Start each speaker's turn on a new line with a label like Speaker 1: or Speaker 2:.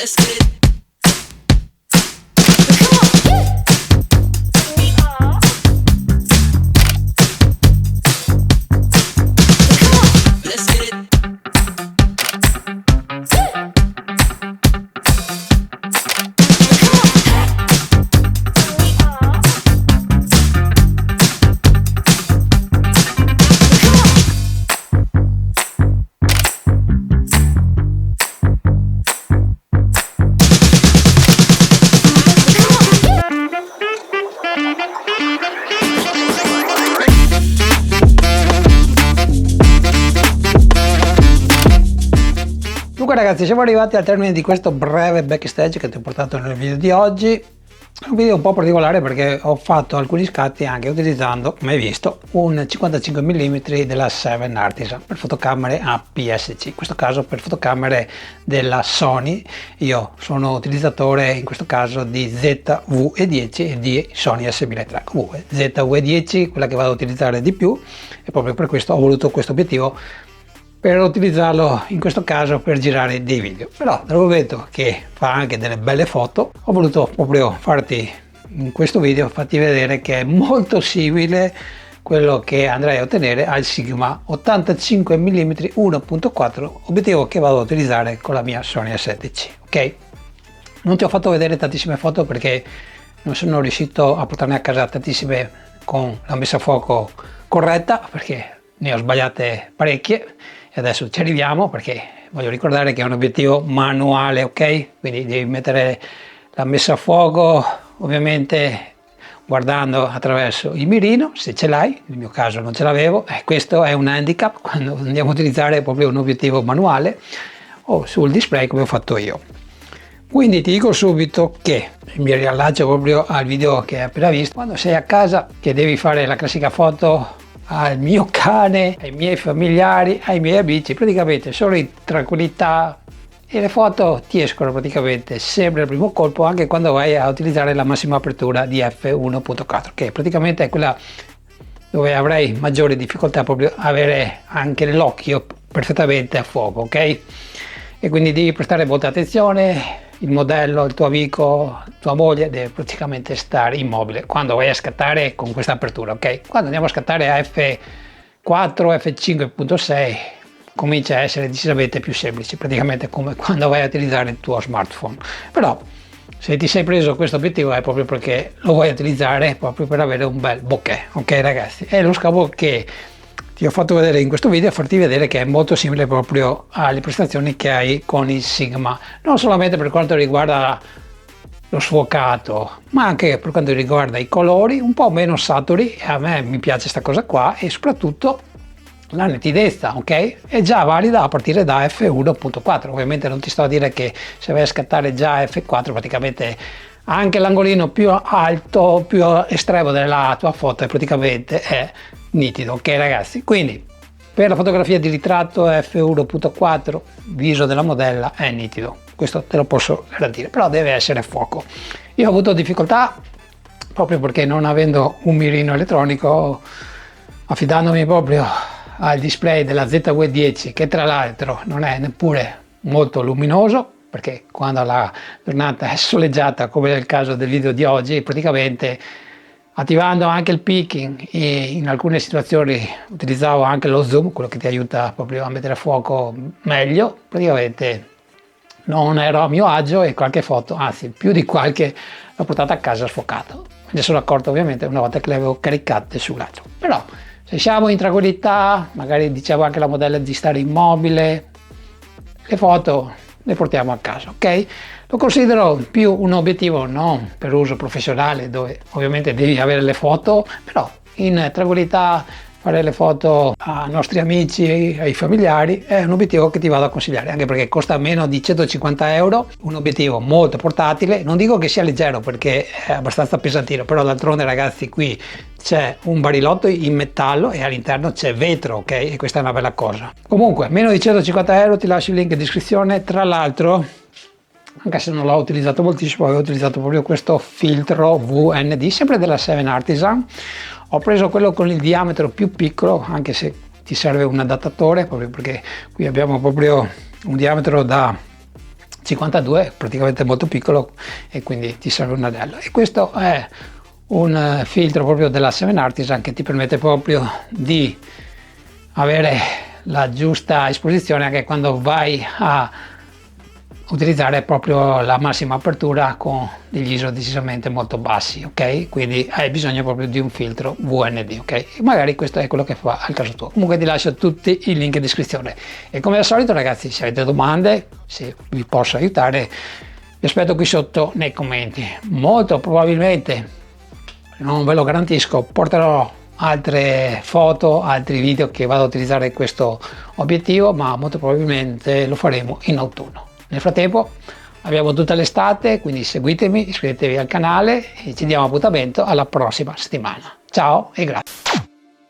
Speaker 1: Let's get it. Let's get it.
Speaker 2: Dunque ragazzi, siamo arrivati al termine di questo breve backstage che ti ho portato nel video di oggi. È un video un po' particolare perché ho fatto alcuni scatti anche utilizzando, come hai visto, un 55 mm della 7 Artisan per fotocamere APS-C, in questo caso per fotocamere della Sony. Io sono utilizzatore in questo caso di ZV-E10 e di Sony A6300. Comunque ZV-E10 quella che vado a utilizzare di più e proprio per questo ho voluto questo obiettivo per utilizzarlo in questo caso per girare dei video. Però dal momento che fa anche delle belle foto, ho voluto proprio farti in questo video farti vedere che è molto simile quello che andrei a ottenere al Sigma 85 mm 1.4, obiettivo che vado a utilizzare con la mia Sony A7C. Ok, non ti ho fatto vedere tantissime foto perché non sono riuscito a portarne a casa tantissime con la messa a fuoco corretta, perché ne ho sbagliate parecchie. E adesso ci arriviamo perché voglio ricordare che è un obiettivo manuale, ok? Quindi devi mettere la messa a fuoco ovviamente guardando attraverso il mirino, se ce l'hai. Nel mio caso non ce l'avevo e questo è un handicap quando andiamo a utilizzare proprio un obiettivo manuale o sul display come ho fatto io. Quindi ti dico subito che mi riallaccio proprio al video che hai appena visto. Quando sei a casa che devi fare la classica foto al mio cane, ai miei familiari, ai miei amici, praticamente solo in tranquillità, e le foto ti escono praticamente sempre al primo colpo, anche quando vai a utilizzare la massima apertura di f1.4, che praticamente è quella dove avrai maggiore difficoltà proprio a avere anche l'occhio perfettamente a fuoco, ok? E quindi devi prestare molta attenzione. Il modello, il tuo amico, tua moglie deve praticamente stare immobile quando vai a scattare con questa apertura, ok? Quando andiamo a scattare a f4, f5.6 comincia a essere decisamente più semplice, praticamente come quando vai a utilizzare il tuo smartphone. Però se ti sei preso questo obiettivo è proprio perché lo vuoi utilizzare proprio per avere un bel bokeh, ok ragazzi? È lo scavo che ti ho fatto vedere in questo video, a farti vedere che è molto simile proprio alle prestazioni che hai con il Sigma, non solamente per quanto riguarda lo sfocato, ma anche per quanto riguarda i colori, un po' meno saturi, e a me mi piace questa cosa qua, e soprattutto la nitidezza, ok? È già valida a partire da f1.4. Ovviamente non ti sto a dire che se vai a scattare già f4 praticamente anche l'angolino più alto, più estremo della tua foto praticamente è nitido, ok ragazzi? Quindi per la fotografia di ritratto f1.4 viso della modella è nitido, questo te lo posso garantire, però deve essere fuoco. Io ho avuto difficoltà proprio perché non avendo un mirino elettronico, affidandomi proprio al display della ZV-10, che tra l'altro non è neppure molto luminoso, perché quando la giornata è soleggiata, come nel caso del video di oggi, praticamente attivando anche il peaking e in alcune situazioni utilizzavo anche lo zoom, quello che ti aiuta proprio a mettere a fuoco meglio, praticamente non ero a mio agio e qualche foto, anzi più di qualche, l'ho portata a casa sfocato. Me ne sono accorto ovviamente una volta che le avevo caricate sull'agio. Però se siamo in tranquillità, magari dicevo anche la modella di stare immobile, le foto le portiamo a casa, ok? Lo considero più un obiettivo non per uso professionale, dove ovviamente devi avere le foto, però in tranquillità fare le foto ai nostri amici, ai familiari è un obiettivo che ti vado a consigliare, anche perché costa meno di 150 euro, un obiettivo molto portatile. Non dico che sia leggero perché è abbastanza pesantino, però d'altronde ragazzi qui c'è un barilotto in metallo e all'interno c'è vetro, ok? E questa è una bella cosa. Comunque meno di 150 euro, ti lascio il link in descrizione. Tra l'altro, anche se non l'ho utilizzato moltissimo, avevo utilizzato proprio questo filtro VND, sempre della 7 Artisan. Ho preso quello con il diametro più piccolo, anche se ti serve un adattatore, proprio perché qui abbiamo proprio un diametro da 52, praticamente molto piccolo, e quindi ti serve un anello. E questo è un filtro proprio della 7 Artisan che ti permette proprio di avere la giusta esposizione anche quando vai a utilizzare proprio la massima apertura con degli ISO decisamente molto bassi, ok? Quindi hai bisogno proprio di un filtro VND, ok? E magari questo è quello che fa al caso tuo. Comunque ti lascio tutti i link in descrizione. E come al solito, ragazzi, se avete domande, se vi posso aiutare, vi aspetto qui sotto nei commenti. Molto probabilmente, non ve lo garantisco, porterò altre foto, altri video che vado a utilizzare questo obiettivo, ma molto probabilmente lo faremo in autunno. Nel frattempo abbiamo tutta l'estate, quindi seguitemi, iscrivetevi al canale e ci diamo appuntamento alla prossima settimana. Ciao e grazie.